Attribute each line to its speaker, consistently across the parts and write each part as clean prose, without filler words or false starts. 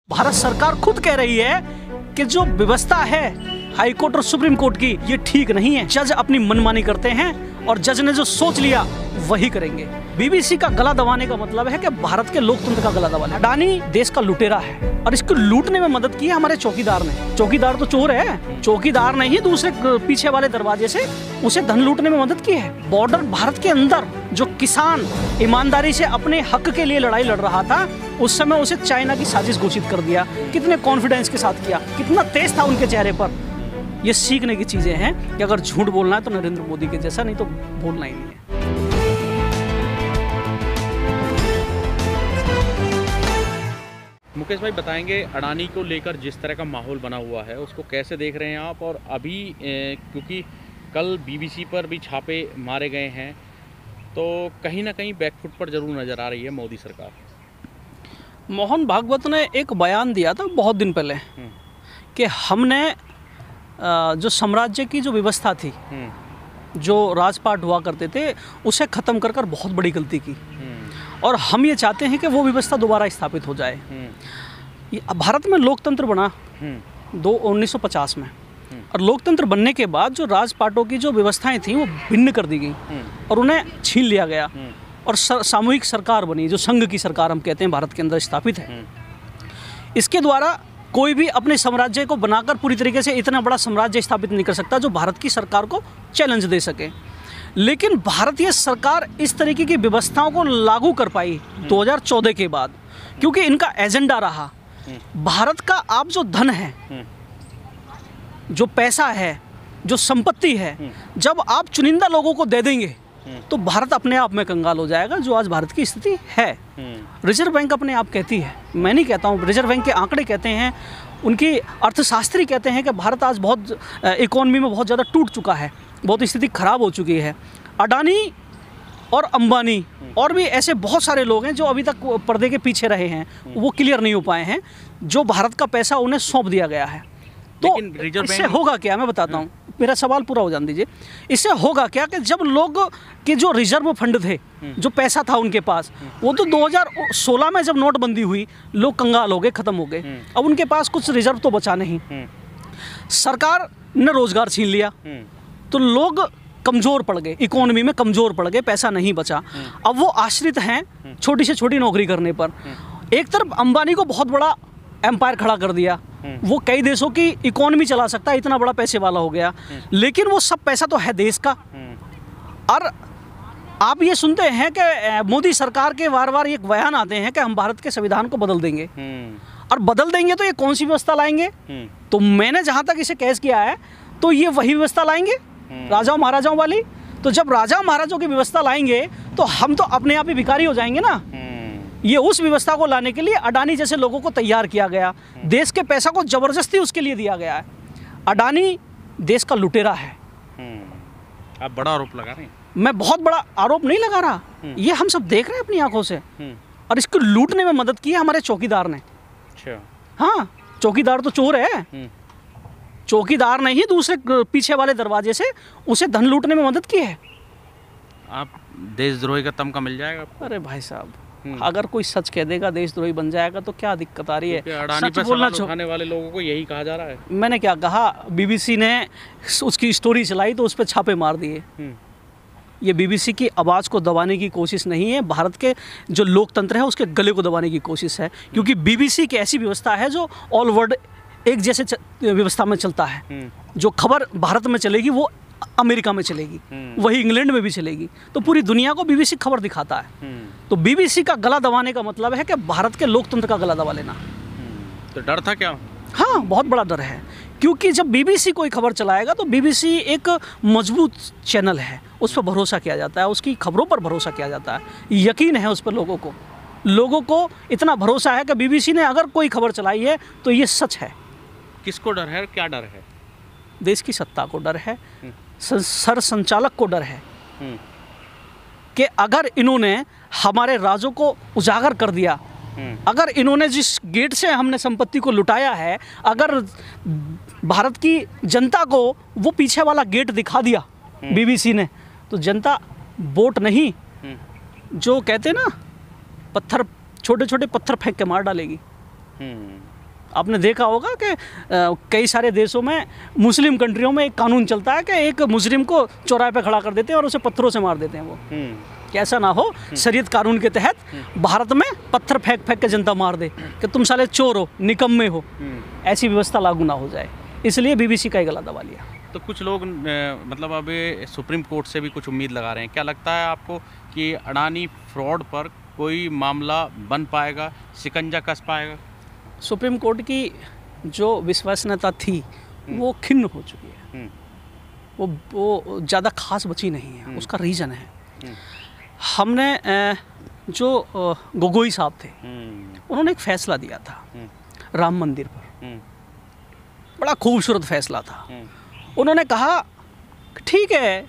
Speaker 1: भारत सरकार खुद कह रही है कि जो व्यवस्था है हाई कोर्ट और सुप्रीम कोर्ट की, ये ठीक नहीं है। जज अपनी मनमानी करते हैं और जज ने जो सोच लिया वही करेंगे। बीबीसी का गला दबाने का मतलब है कि भारत के लोकतंत्र का गला दबाना। अडानी देश का लुटेरा है और इसको लूटने में मदद की है हमारे चौकीदार ने। चौकीदार तो चोर है, चौकीदार ने ही दूसरे पीछे वाले दरवाजे से उसे धन लूटने में मदद की है। बॉर्डर भारत के अंदर जो किसान ईमानदारी से अपने हक के लिए लड़ाई लड़ रहा था, उस समय उसे चाइना की साजिश घोषित कर दिया। कितने कॉन्फिडेंस के साथ किया, कितना तेज था उनके चेहरे पर। ये सीखने की चीजें हैं कि अगर झूठ बोलना है तो नरेंद्र मोदी के जैसा, नहीं तो बोलना ही नहीं है।
Speaker 2: मुकेश भाई बताएंगे, अडानी को लेकर जिस तरह का माहौल बना हुआ है उसको कैसे देख रहे हैं आप? और अभी क्योंकि कल बीबीसी पर भी छापे मारे गए हैं, तो कहीं ना कहीं बैकफुट पर जरूर नज़र आ रही है मोदी सरकार।
Speaker 1: मोहन भागवत ने एक बयान दिया था बहुत दिन पहले कि हमने जो साम्राज्य की जो व्यवस्था थी, जो राजपाट हुआ करते थे, उसे ख़त्म कर बहुत बड़ी गलती की और हम ये चाहते हैं कि वो व्यवस्था दोबारा स्थापित हो जाए। भारत में लोकतंत्र बना 1950 में और लोकतंत्र बनने के बाद जो राजपाटों की जो व्यवस्थाएं थी वो भिन्न कर दी गई और उन्हें छीन लिया गया और सामूहिक सरकार बनी, जो संघ की सरकार हम कहते हैं भारत के अंदर स्थापित है। इसके द्वारा कोई भी अपने साम्राज्य को बनाकर पूरी तरीके से इतना बड़ा साम्राज्य स्थापित नहीं कर सकता जो भारत की सरकार को चैलेंज दे सके। लेकिन भारतीय सरकार इस तरीके की व्यवस्थाओं को लागू कर पाई 2014 के बाद, क्योंकि इनका एजेंडा रहा भारत का आप जो धन है, जो पैसा है, जो संपत्ति है, जब आप चुनिंदा लोगों को दे देंगे तो भारत अपने आप में कंगाल हो जाएगा, जो आज भारत की स्थिति है। रिजर्व बैंक अपने आप कहती है, मैं नहीं कहता हूँ, रिजर्व बैंक के आंकड़े कहते हैं, उनकी अर्थशास्त्री कहते हैं कि भारत आज बहुत इकोनॉमी में बहुत ज़्यादा टूट चुका है, बहुत स्थिति खराब हो चुकी है। अडानी और अंबानी और भी ऐसे बहुत सारे लोग हैं जो अभी तक पर्दे के पीछे रहे हैं, वो क्लियर नहीं हो पाए हैं, जो भारत का पैसा उन्हें सौंप दिया गया है। तो इससे होगा क्या, मैं बताता हूँ, मेरा सवाल पूरा हो जाने दीजिए। इससे होगा क्या कि जब लोग के जो रिजर्व फंड थे, जो पैसा था उनके पास, वो तो 2016 में जब नोटबंदी हुई लोग कंगाल हो गए, ख़त्म हो गए। अब उनके पास कुछ रिजर्व तो बचा नहीं, सरकार ने रोजगार छीन लिया तो लोग कमज़ोर पड़ गए, इकोनॉमी में कमज़ोर पड़ गए, पैसा नहीं बचा। अब वो आश्रित हैं छोटी से छोटी नौकरी करने पर। एक तरफ अंबानी को बहुत बड़ा एम्पायर खड़ा कर दिया, वो कई देशों की इकोनॉमी चला सकता है, इतना बड़ा पैसे वाला हो गया, लेकिन वो सब पैसा तो है देश का। और आप ये सुनते हैं कि मोदी सरकार के बार बार ये बयान आते हैं कि हम भारत के संविधान को बदल देंगे, और बदल देंगे तो ये कौन सी व्यवस्था लाएंगे? तो मैंने जहाँ तक इसे कैस किया है तो ये वही व्यवस्था लाएंगे, राजाओं महाराजाओं वाली। तो जब राजा महाराजाओं की व्यवस्था लाएंगे तो हम तो अपने आप ही भिखारी हो जाएंगे ना। ये उस व्यवस्था को लाने के लिए अडानी जैसे लोगों को तैयार किया गया, देश के पैसा को जबरदस्ती उसके लिए दिया गया है। अडानी देश का लुटेरा है।
Speaker 2: आप बड़ा आरोप लगा रहे हैं?
Speaker 1: मैं बहुत बड़ा आरोप नहीं लगा रहा, ये हम सब देख रहे हैं अपनी आंखों से। और इसको लूटने में मदद की है हमारे चौकीदार ने।
Speaker 2: अच्छा।
Speaker 1: हाँ, चौकीदार तो चोर है, चौकीदार ने ही दूसरे पीछे वाले दरवाजे से उसे धन लूटने में मदद की है।
Speaker 2: आप देशद्रोही का तमगा मिल जाएगा आपको?
Speaker 1: अरे भाई साहब, अगर कोई सच कह देगा देशद्रोही बन जाएगा तो क्या दिक्कत आ रही है?
Speaker 2: अडानी पर सवाल उठाने वाले लोगों को यही कहा जा रहा है।
Speaker 1: मैंने क्या कहा, बीबीसी ने उसकी स्टोरी चलाई तो उस पर छापे मार दिए। ये बीबीसी की आवाज़ को दबाने की कोशिश नहीं है, भारत के जो लोकतंत्र है उसके गले को दबाने की कोशिश है। क्योंकि बीबीसी की ऐसी व्यवस्था है जो ऑल वर्ल्ड एक जैसे व्यवस्था में चलता है। जो खबर भारत में चलेगी वो अमेरिका में चलेगी, वही इंग्लैंड में भी चलेगी, तो पूरी दुनिया को बीबीसी खबर दिखाता है। तो बीबीसी का गला दबाने का मतलब है कि भारत के लोकतंत्र का गला दबा लेना।
Speaker 2: तो डर था क्या?
Speaker 1: हाँ, बहुत बड़ा डर है, क्योंकि जब बीबीसी कोई खबर चलाएगा तो बीबीसी एक मजबूत चैनल है, उस पर भरोसा किया जाता है, उसकी खबरों पर भरोसा किया जाता है, यकीन है उस पर लोगों को इतना भरोसा है कि बीबीसी ने अगर कोई खबर चलाई है तो ये सच है।
Speaker 2: किसको डर है, क्या डर है?
Speaker 1: देश की सत्ता को डर है, सर संचालक को डर है कि अगर इन्होंने हमारे राजों को उजागर कर दिया, अगर इन्होंने जिस गेट से हमने संपत्ति को लुटाया है, अगर भारत की जनता को वो पीछे वाला गेट दिखा दिया बीबीसी ने, तो जनता वोट नहीं, जो कहते हैं ना, पत्थर, छोटे छोटे पत्थर फेंक के मार डालेगी। आपने देखा होगा कि कई सारे देशों में, मुस्लिम कंट्रियों में एक कानून चलता है कि एक मुस्लिम को चौराहे पे खड़ा कर देते हैं और उसे पत्थरों से मार देते हैं वो, कि ऐसा ना हो शरीयत कानून के तहत भारत में पत्थर फेंक फेंक के जनता मार दे कि तुम साले चोर हो, निकम्मे हो, ऐसी व्यवस्था लागू ना हो जाए, इसलिए बीबीसी का ही गला दबा लिया।
Speaker 2: तो कुछ लोग मतलब अब सुप्रीम कोर्ट से भी कुछ उम्मीद लगा रहे हैं, क्या लगता है आपको कि अडानी फ्रॉड पर कोई मामला बन पाएगा, शिकंजा कस पाएगा?
Speaker 1: सुप्रीम कोर्ट की जो विश्वसनीयता थी वो खिन्न हो चुकी है, वो ज़्यादा खास बची नहीं है। उसका रीज़न है, हमने जो गोगोई साहब थे उन्होंने एक फ़ैसला दिया था राम मंदिर पर, बड़ा खूबसूरत फ़ैसला था। उन्होंने कहा ठीक है,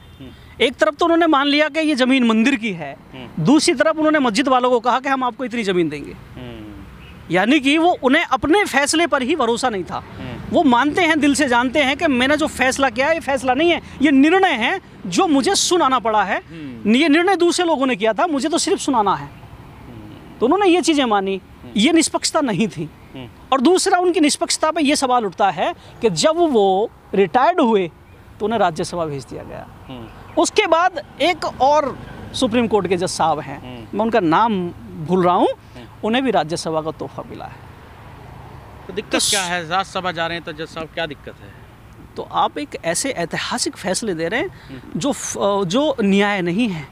Speaker 1: एक तरफ तो उन्होंने मान लिया कि ये ज़मीन मंदिर की है, दूसरी तरफ उन्होंने मस्जिद वालों को कहा कि हम आपको इतनी ज़मीन देंगे, यानी कि वो उन्हें अपने फैसले पर ही भरोसा नहीं था। वो मानते हैं, दिल से जानते हैं कि मैंने जो फैसला किया है ये फैसला नहीं है, ये निर्णय है जो मुझे सुनाना पड़ा है, ये निर्णय दूसरे लोगों ने किया था, मुझे तो सिर्फ सुनाना है। तो उन्होंने ये चीज़ें मानी, ये निष्पक्षता नहीं थी। और दूसरा, उनकी निष्पक्षता पे ये सवाल उठता है कि जब वो रिटायर्ड हुए तो उन्हें राज्यसभा भेज दिया गया। उसके बाद एक और सुप्रीम कोर्ट के जज साहब हैं, मैं उनका नाम भूल रहा हूँ, उन्हें भी राज्यसभा का तोहफा मिला है।
Speaker 2: तो दिक्कत क्या है? राज्यसभा जा रहे हैं तो जज साहब क्या दिक्कत है?
Speaker 1: तो आप एक ऐसे ऐतिहासिक फैसले दे रहे हैं जो न्याय नहीं है,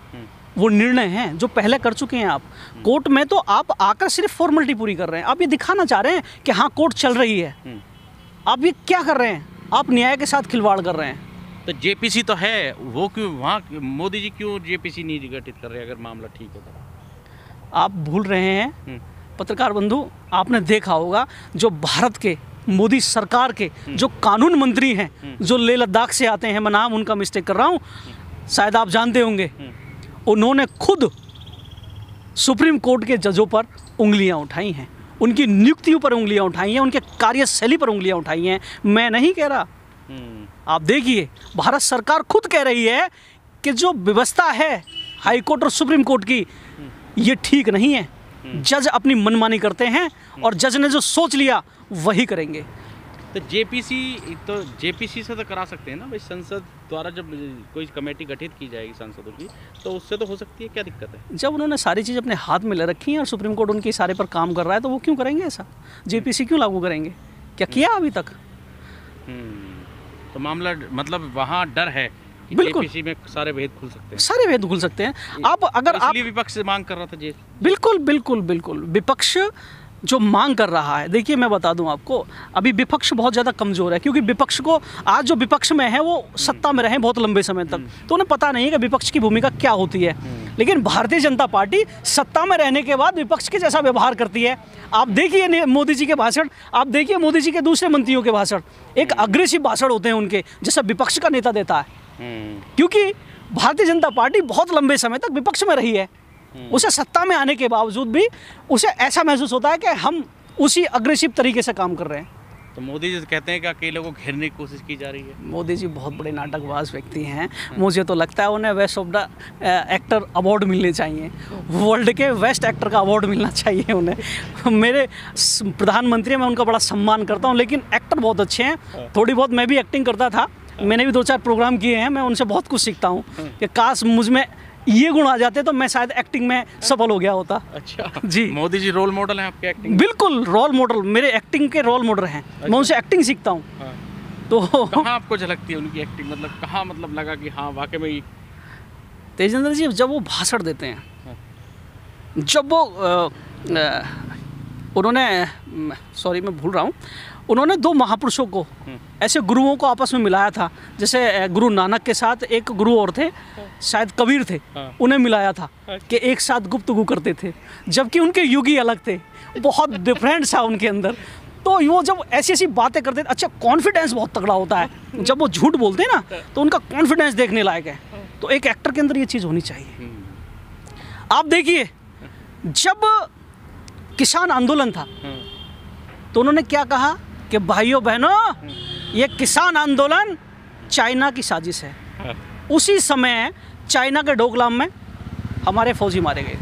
Speaker 1: वो निर्णय हैं जो पहले कर चुके हैं आप कोर्ट में। तो आप आकर सिर्फ फॉर्मेलिटी पूरी कर रहे हैं, आप ये दिखाना चाह रहे हैं कि हाँ कोर्ट चल रही है। आप ये क्या कर रहे हैं? आप न्याय के साथ खिलवाड़ कर रहे हैं।
Speaker 2: तो जेपीसी तो है, वो क्यों वहाँ मोदी जी क्यों जेपीसी नहीं गठित कर रहे अगर मामला ठीक है तो?
Speaker 1: आप भूल रहे हैं पत्रकार बंधु, आपने देखा होगा जो भारत के मोदी सरकार के जो कानून मंत्री हैं, जो लेह लद्दाख से आते हैं, मैं नाम उनका मिस्टेक कर रहा हूँ, शायद आप जानते होंगे, उन्होंने खुद सुप्रीम कोर्ट के जजों पर उंगलियां उठाई हैं, उनकी नियुक्तियों पर उंगलियां उठाई हैं, उनके कार्यशैली पर उंगलियां उठाई हैं। मैं नहीं कह रहा, आप देखिए भारत सरकार खुद कह रही है कि जो व्यवस्था है हाई कोर्ट और सुप्रीम कोर्ट की, ये ठीक नहीं है। जज अपनी मनमानी करते हैं और जज ने जो सोच लिया वही करेंगे।
Speaker 2: तो जेपीसी से तो करा सकते हैं ना भाई, संसद द्वारा जब कोई कमेटी गठित की जाएगी सांसदों की तो उससे तो हो सकती है, क्या दिक्कत है? जब उन्होंने सारी चीज़ अपने हाथ में ले रखी हैं और सुप्रीम कोर्ट उनके इशारे पर काम कर रहा है तो वो क्यों करेंगे ऐसा? जेपीसी क्यों लागू करेंगे? क्या किया अभी तक? तो मामला मतलब वहाँ डर है,
Speaker 1: बिल्कुल
Speaker 2: जेपीसी में सारे भेद खुल सकते हैं,
Speaker 1: सारे भेद खुल सकते हैं। आप अगर आप
Speaker 2: विपक्ष से मांग कर रहा था जी,
Speaker 1: बिल्कुल बिल्कुल बिल्कुल विपक्ष जो मांग कर रहा है, देखिए मैं बता दूं आपको, अभी विपक्ष बहुत ज़्यादा कमज़ोर है, क्योंकि विपक्ष को आज जो विपक्ष में है वो सत्ता में रहे बहुत लंबे समय तक, तो उन्हें पता नहीं है कि विपक्ष की भूमिका क्या होती है। लेकिन भारतीय जनता पार्टी सत्ता में रहने के बाद विपक्ष के जैसा व्यवहार करती है। आप देखिए मोदी जी के भाषण, आप देखिए मोदी जी के दूसरे मंत्रियों के भाषण, एक अग्रेसिव भाषण होते हैं उनके, जैसा विपक्ष का नेता देता है। क्योंकि भारतीय जनता पार्टी बहुत लंबे समय तक विपक्ष में रही है, उसे सत्ता में आने के बावजूद भी उसे ऐसा महसूस होता है कि हम उसी अग्रेसिव तरीके से काम कर रहे हैं।
Speaker 2: तो मोदी जी कहते हैं कि अकेले को घेरने की कोशिश की जा रही है।
Speaker 1: मोदी जी बहुत बड़े नाटकबाज व्यक्ति हैं, मुझे तो लगता है उन्हें best of the actor award मिलने चाहिए, वर्ल्ड के बेस्ट एक्टर का अवार्ड मिलना चाहिए उन्हें। मेरे प्रधानमंत्री, मैं उनका बड़ा सम्मान करता हूँ, लेकिन एक्टर बहुत अच्छे हैं। थोड़ी बहुत मैं भी एक्टिंग करता था, मैंने भी 2-4 प्रोग्राम किए हैं, मैं उनसे बहुत कुछ सीखता हूँ कि काश मुझ में ये गुण आ जाते तो मैं शायद एक्टिंग में सफल हो गया होता।
Speaker 2: अच्छा
Speaker 1: जी,
Speaker 2: मोदी जी रोल मॉडल हैं आपके एक्टिंग?
Speaker 1: बिल्कुल रोल मॉडल, मेरे एक्टिंग के रोल मॉडल हैं। अच्छा। मैं उनसे एक्टिंग सीखता हूँ। तो
Speaker 2: कहाँ आपको झलकती है उनकी एक्टिंग, मतलब कहाँ मतलब लगा कि हाँ वाकई में?
Speaker 1: तेजेंद्र जी जब वो भाषण देते हैं, जब वो उन्होंने, सॉरी मैं भूल रहा हूँ, उन्होंने 2 महापुरुषों को, ऐसे गुरुओं को आपस में मिलाया था, जैसे गुरु नानक के साथ एक गुरु और थे, शायद कबीर थे, उन्हें मिलाया था कि एक साथ गुफ्तगू करते थे, जबकि उनके युग ही अलग थे, बहुत डिफरेंस था उनके अंदर। तो वो जब ऐसी ऐसी बातें करते थे, अच्छा कॉन्फिडेंस बहुत तगड़ा होता है जब वो झूठ बोलते हैं ना, तो उनका कॉन्फिडेंस देखने लायक है। तो एक एक्टर के अंदर ये चीज़ होनी चाहिए। आप देखिए जब किसान आंदोलन था तो उन्होंने क्या कहा कि भाइयों बहनों ये किसान आंदोलन चाइना की साजिश है। उसी समय चाइना के डोकलाम में हमारे फौजी मारे गए।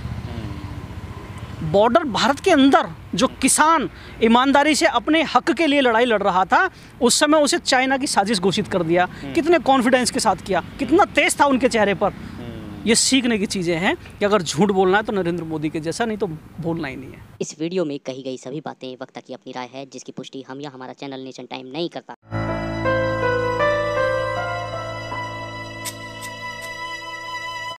Speaker 1: बॉर्डर भारत के अंदर जो किसान ईमानदारी से अपने हक के लिए लड़ाई लड़ रहा था, उस समय उसे चाइना की साजिश घोषित कर दिया। कितने कॉन्फिडेंस के साथ किया, कितना तेज था उनके चेहरे पर। ये सीखने की चीज़ें हैं कि अगर झूठ बोलना है तो नरेंद्र मोदी के जैसा, नहीं तो बोलना ही नहीं है।
Speaker 3: इस वीडियो में कही गई सभी बातें वक्ता की अपनी राय है, जिसकी पुष्टि हम या हमारा चैनल नेशन टाइम नहीं करता।